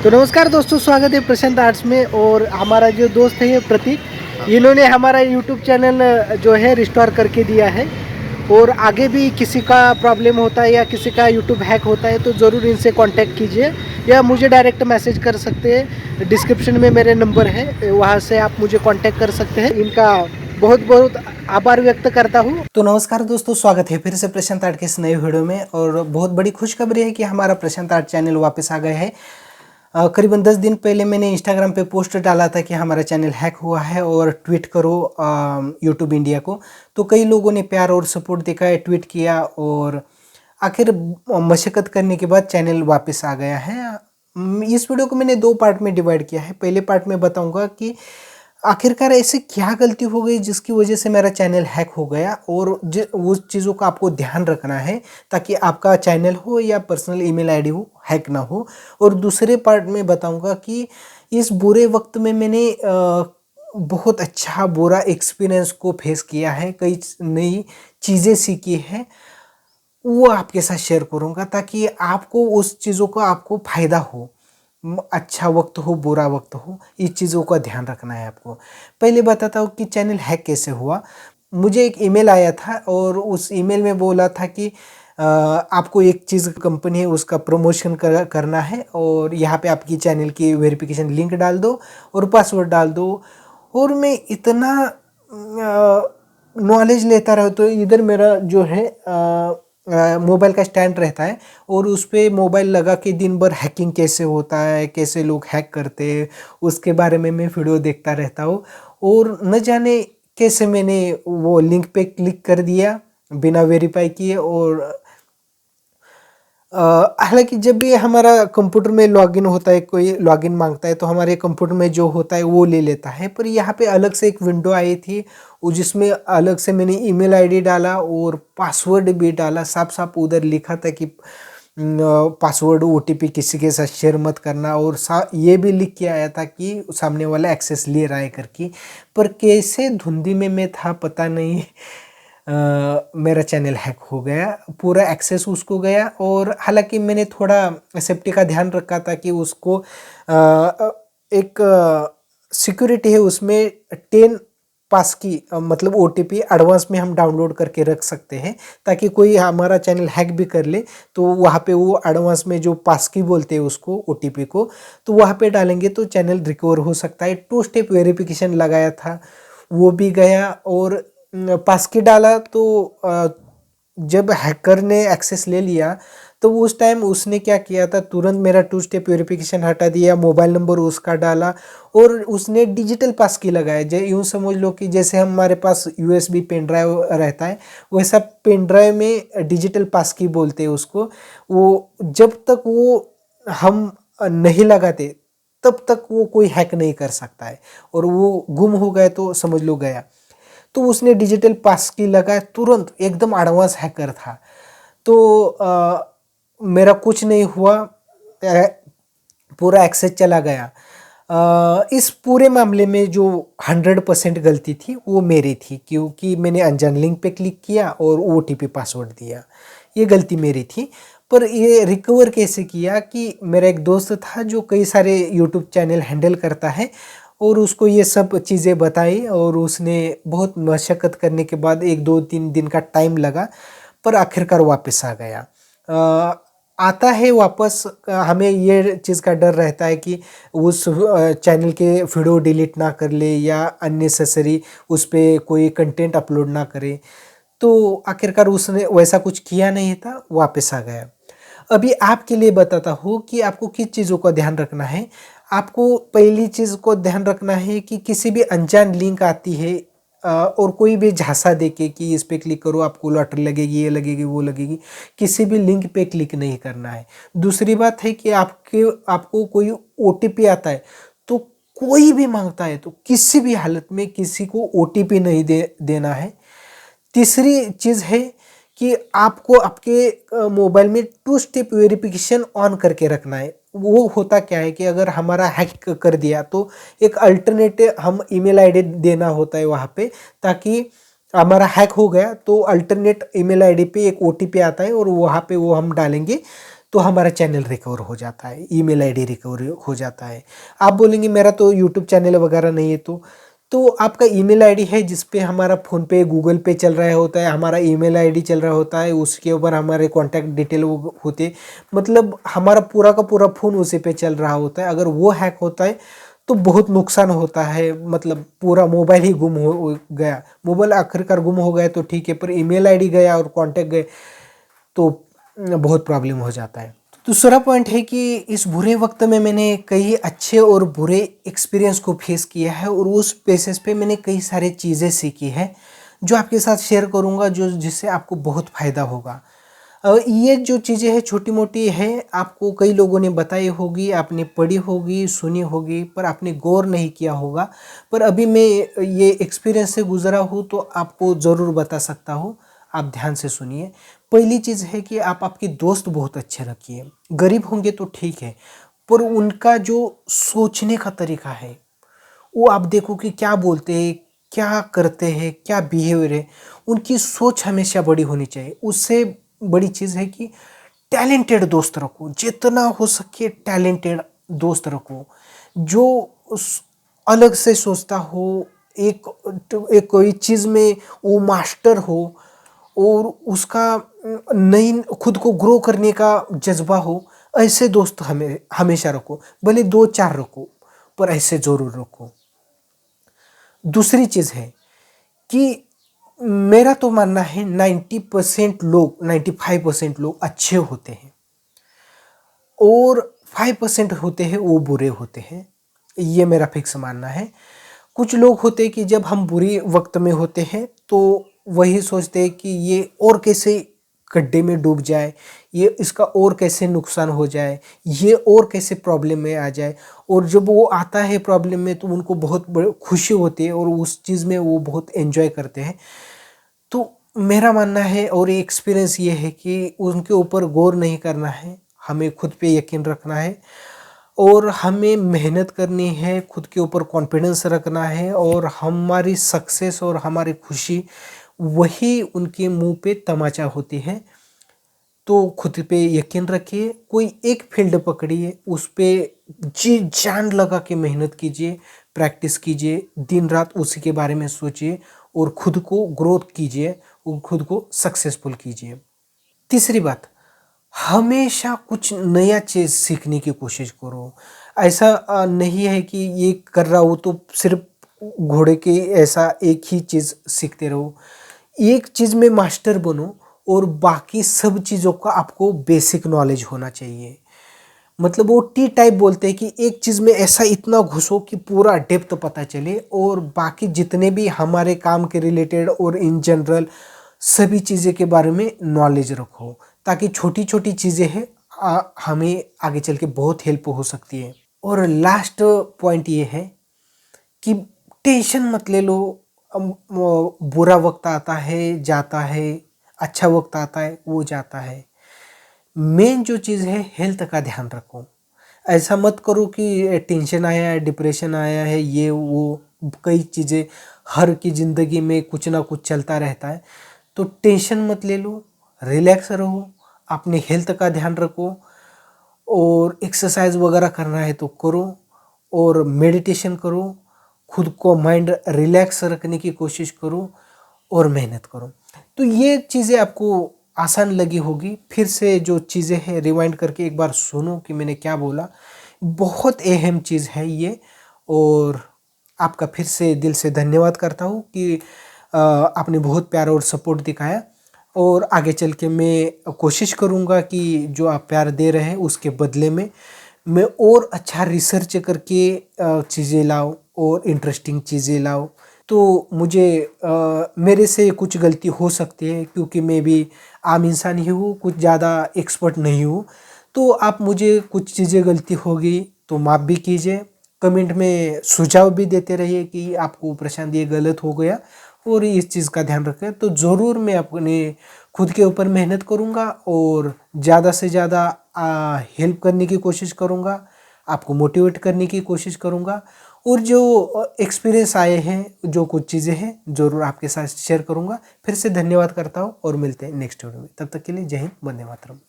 तो नमस्कार दोस्तों, स्वागत है प्रशांत आर्ट्स में। और हमारा जो दोस्त है ये प्रतीक, इन्होंने हमारा यूट्यूब चैनल जो है रिस्टोर करके दिया है। और आगे भी किसी का प्रॉब्लम होता है या किसी का यूट्यूब हैक होता है तो ज़रूर इनसे कांटेक्ट कीजिए या मुझे डायरेक्ट मैसेज कर सकते हैं। डिस्क्रिप्शन में मेरे नंबर है, वहाँ से आप मुझे कांटेक्ट कर सकते हैं। इनका बहुत बहुत आभार व्यक्त करता हूँ। तो नमस्कार दोस्तों, स्वागत है फिर से प्रशांत आर्ट के इस नए वीडियो में। और बहुत बड़ी खुशखबरी है कि हमारा प्रशांत आर्ट चैनल वापस आ गया है। करीबन 10 दिन पहले मैंने इंस्टाग्राम पे पोस्ट डाला था कि हमारा चैनल हैक हुआ है और ट्वीट करो यूट्यूब इंडिया को। तो कई लोगों ने प्यार और सपोर्ट देखा है, ट्वीट किया और आखिर मशक्क़त करने के बाद चैनल वापस आ गया है। इस वीडियो को मैंने 2 पार्ट में डिवाइड किया है। पहले पार्ट में बताऊंगा कि आखिरकार ऐसे क्या गलती हो गई जिसकी वजह से मेरा चैनल हैक हो गया, और उस चीज़ों का आपको ध्यान रखना है ताकि आपका चैनल हो या पर्सनल ईमेल आईडी हो हैक ना हो। और दूसरे पार्ट में बताऊंगा कि इस बुरे वक्त में मैंने बहुत अच्छा बुरा एक्सपीरियंस को फेस किया है, कई नई चीज़ें सीखी हैं, वो आपके साथ शेयर करूँगा ताकि आपको उस चीज़ों का आपको फ़ायदा हो। अच्छा वक्त हो बुरा वक्त हो, इस चीज़ों का ध्यान रखना है आपको। पहले बताता हूँ कि चैनल हैक कैसे हुआ। मुझे एक ईमेल आया था और उस ईमेल में बोला था कि आपको एक चीज़ कंपनी है उसका प्रमोशन करना है और यहाँ पे आपकी चैनल की वेरिफिकेशन लिंक डाल दो और पासवर्ड डाल दो। और मैं इतना नॉलेज लेता रहा, तो इधर मेरा जो है मोबाइल का स्टैंड रहता है और उस पर मोबाइल लगा के दिन भर हैकिंग कैसे होता है, कैसे लोग हैक करते हैं, उसके बारे में मैं वीडियो देखता रहता हूँ। और न जाने कैसे मैंने वो लिंक पे क्लिक कर दिया बिना वेरीफाई किए। और हालांकि जब भी हमारा कंप्यूटर में लॉगिन होता है, कोई लॉगिन मांगता है तो हमारे कंप्यूटर में जो होता है वो ले लेता है। पर यहाँ पे अलग से एक विंडो आई थी जिसमें अलग से मैंने ईमेल आईडी डाला और पासवर्ड भी डाला। साफ साफ उधर लिखा था कि पासवर्ड ओटीपी किसी के साथ शेयर मत करना, और ये भी लिख के आया था कि सामने वाला एक्सेस ले रहा है करके। पर कैसे धुंधी में मैं था पता नहीं, मेरा चैनल हैक हो गया, पूरा एक्सेस उसको गया। और हालांकि मैंने थोड़ा सेफ्टी का ध्यान रखा था कि उसको एक सिक्योरिटी है उसमें 10 पास की मतलब ओटीपी एडवांस में हम डाउनलोड करके रख सकते हैं ताकि कोई हमारा चैनल हैक भी कर ले तो वहाँ पे वो एडवांस में जो पास की बोलते हैं उसको ओटीपी को, तो वहाँ पे डालेंगे तो चैनल रिकवर हो सकता है। 2 स्टेप वेरिफिकेशन लगाया था, वो भी गया। और पास की डाला तो जब हैकर ने एक्सेस ले लिया तो उस टाइम उसने क्या किया था, तुरंत मेरा 2 स्टेप वेरिफिकेशन हटा दिया, मोबाइल नंबर उसका डाला और उसने डिजिटल पास की लगाया। यूँ समझ लो कि जैसे हमारे पास यूएसबी पेन ड्राइव रहता है वैसा पेन ड्राइव में डिजिटल पास की बोलते हैं उसको। वो जब तक वो हम नहीं लगाते तब तक वो कोई हैक नहीं कर सकता है, और वो गुम हो गया तो समझ लो गया। तो उसने डिजिटल पास की लगाया, तुरंत एकदम एडवांस हैकर था। तो मेरा कुछ नहीं हुआ, पूरा एक्सेस चला गया। इस पूरे मामले में जो 100% गलती थी वो मेरी थी, क्योंकि मैंने अनजान लिंक पे क्लिक किया और ओटीपी पासवर्ड दिया, ये गलती मेरी थी। पर ये रिकवर कैसे किया कि मेरा एक दोस्त था जो कई सारे यूट्यूब चैनल हैंडल करता है और उसको ये सब चीज़ें बताई और उसने बहुत मशक्क़त करने के बाद 1-2-3 दिन का टाइम लगा पर आखिरकार वापस आ गया। आता है वापस, हमें ये चीज़ का डर रहता है कि उस चैनल के वीडियो डिलीट ना कर ले या अननेसेसरी उस पर कोई कंटेंट अपलोड ना करे। तो आखिरकार उसने वैसा कुछ किया नहीं था, वापस आ गया। अभी आपके लिए बताता हूँ कि आपको किस चीज़ों का ध्यान रखना है। आपको पहली चीज़ को ध्यान रखना है कि किसी भी अनजान लिंक आती है और कोई भी झांसा देके कि इस पे क्लिक करो आपको लॉटरी लगेगी, ये लगेगी, वो लगेगी, किसी भी लिंक पे क्लिक नहीं करना है। दूसरी बात है कि आपको कोई ओटीपी आता है तो कोई भी मांगता है तो किसी भी हालत में किसी को ओटीपी नहीं देना है। तीसरी चीज़ है कि आपको आपके मोबाइल में 2 स्टेप वेरिफिकेशन ऑन करके रखना है। वो होता क्या है कि अगर हमारा हैक कर दिया तो एक अल्टरनेटिव हम ईमेल आईडी देना होता है वहाँ पे, ताकि हमारा हैक हो गया तो अल्टरनेट ईमेल आईडी पे एक ओटीपी आता है और वहाँ पे वो हम डालेंगे तो हमारा चैनल रिकवर हो जाता है, ईमेल आईडी रिकवर हो जाता है। आप बोलेंगे मेरा तो यूट्यूब चैनल वगैरह नहीं है, तो आपका ईमेल आईडी है जिस पे हमारा फ़ोन पे, गूगल पे चल रहा होता है, हमारा ईमेल आईडी चल रहा होता है, उसके ऊपर हमारे कॉन्टैक्ट डिटेल होते, मतलब हमारा पूरा का पूरा फ़ोन उसी पे चल रहा होता है। अगर वो हैक होता है तो बहुत नुकसान होता है, मतलब पूरा मोबाइल ही गुम हो गया। मोबाइल आखिरकार गुम हो गया तो ठीक है, पर ईमेल आईडी गया और कॉन्टैक्ट गए तो बहुत प्रॉब्लम हो जाता है। दूसरा पॉइंट है कि इस बुरे वक्त में मैंने कई अच्छे और बुरे एक्सपीरियंस को फेस किया है और उस बेसिस पे मैंने कई सारी चीज़ें सीखी है जो आपके साथ शेयर करूँगा, जो जिससे आपको बहुत फ़ायदा होगा। ये जो चीज़ें हैं छोटी मोटी है, आपको कई लोगों ने बताई होगी, आपने पढ़ी होगी, सुनी होगी, पर आपने गौर नहीं किया होगा। पर अभी मैं ये एक्सपीरियंस से गुज़रा हूँ तो आपको ज़रूर बता सकता हूँ, आप ध्यान से सुनिए। पहली चीज़ है कि आप आपके दोस्त बहुत अच्छे रखिए। गरीब होंगे तो ठीक है, पर उनका जो सोचने का तरीका है वो आप देखो कि क्या बोलते हैं, क्या करते हैं, क्या बिहेवियर है, उनकी सोच हमेशा बड़ी होनी चाहिए। उससे बड़ी चीज़ है कि टैलेंटेड दोस्त रखो, जितना हो सके टैलेंटेड दोस्त रखो, जो अलग से सोचता हो, एक कोई चीज़ में वो मास्टर हो और उसका नई खुद को ग्रो करने का जज्बा हो, ऐसे दोस्त हमेशा रखो। भले 2-4 रखो, पर ऐसे ज़रूर रखो। दूसरी चीज़ है कि मेरा तो मानना है 90% लोग, 95% लोग अच्छे होते हैं और 5% होते हैं वो बुरे होते हैं। ये मेरा फिक्स मानना है। कुछ लोग होते हैं कि जब हम बुरी वक्त में होते हैं तो वही सोचते हैं कि ये और कैसे गड्ढे में डूब जाए, ये इसका और कैसे नुकसान हो जाए, ये और कैसे प्रॉब्लम में आ जाए। और जब वो आता है प्रॉब्लम में तो उनको बहुत बड़ी खुशी होती है और उस चीज़ में वो बहुत एंजॉय करते हैं। तो मेरा मानना है और ये एक्सपीरियंस ये है कि उनके ऊपर गौर नहीं करना है, हमें खुद पे यकीन रखना है और हमें मेहनत करनी है, खुद के ऊपर कॉन्फिडेंस रखना है और हमारी सक्सेस और हमारी खुशी वही उनके मुंह पे तमाचा होती है। तो खुद पे यकीन रखिए, कोई एक फील्ड पकड़िए, उस पे जी जान लगा के मेहनत कीजिए, प्रैक्टिस कीजिए, दिन रात उसी के बारे में सोचिए और खुद को ग्रोथ कीजिए और खुद को सक्सेसफुल कीजिए। तीसरी बात, हमेशा कुछ नया चीज़ सीखने की कोशिश करो। ऐसा नहीं है कि ये कर रहा हूँ तो सिर्फ घोड़े की ऐसा एक ही चीज़ सीखते रहो। एक चीज़ में मास्टर बनो और बाकी सब चीज़ों का आपको बेसिक नॉलेज होना चाहिए। मतलब वो टी टाइप बोलते हैं कि एक चीज़ में ऐसा इतना घुसो कि पूरा डेप्थ पता चले और बाकी जितने भी हमारे काम के रिलेटेड और इन जनरल सभी चीज़ें के बारे में नॉलेज रखो, ताकि छोटी छोटी चीज़ें हैं हमें आगे चल के बहुत हेल्प हो सकती है। और लास्ट पॉइंट ये है कि टेंशन मत ले लो। बुरा वक्त आता है जाता है, अच्छा वक्त आता है वो जाता है। मेन जो चीज़ है हेल्थ का ध्यान रखो। ऐसा मत करो कि टेंशन आया है, डिप्रेशन आया है, ये वो कई चीज़ें हर की ज़िंदगी में कुछ ना कुछ चलता रहता है। तो टेंशन मत ले लो, रिलैक्स रहो, अपने हेल्थ का ध्यान रखो और एक्सरसाइज वगैरह करना है तो करो और मेडिटेशन करो, खुद को माइंड रिलैक्स रखने की कोशिश करो और मेहनत करो। तो ये चीज़ें आपको आसान लगी होगी। फिर से जो चीज़ें हैं रिवाइंड करके एक बार सुनो कि मैंने क्या बोला। बहुत अहम चीज़ है ये और आपका फिर से दिल से धन्यवाद करता हूँ कि आपने बहुत प्यार और सपोर्ट दिखाया और आगे चल के मैं कोशिश करूँगा कि जो आप प्यार दे रहे हैं उसके बदले में मैं और अच्छा रिसर्च करके चीज़ें लाऊं और इंटरेस्टिंग चीज़ें लाऊं। तो मुझे मेरे से कुछ गलती हो सकती है क्योंकि मैं भी आम इंसान ही हूँ, कुछ ज़्यादा एक्सपर्ट नहीं हूँ। तो आप मुझे कुछ चीज़ें गलती होगी तो माफ़ भी कीजिए। कमेंट में सुझाव भी देते रहिए कि आपको प्रशांत ये गलत हो गया और इस चीज़ का ध्यान रखें। तो ज़रूर मैं अपने खुद के ऊपर मेहनत करूँगा और ज़्यादा से ज़्यादा हेल्प करने की कोशिश करूँगा, आपको मोटिवेट करने की कोशिश करूँगा और जो एक्सपीरियंस आए हैं, जो कुछ चीज़ें हैं ज़रूर आपके साथ शेयर करूँगा। फिर से धन्यवाद करता हूँ और मिलते हैं नेक्स्ट वीडियो में। तब तक के लिए जय हिंद, वंदे मातरम।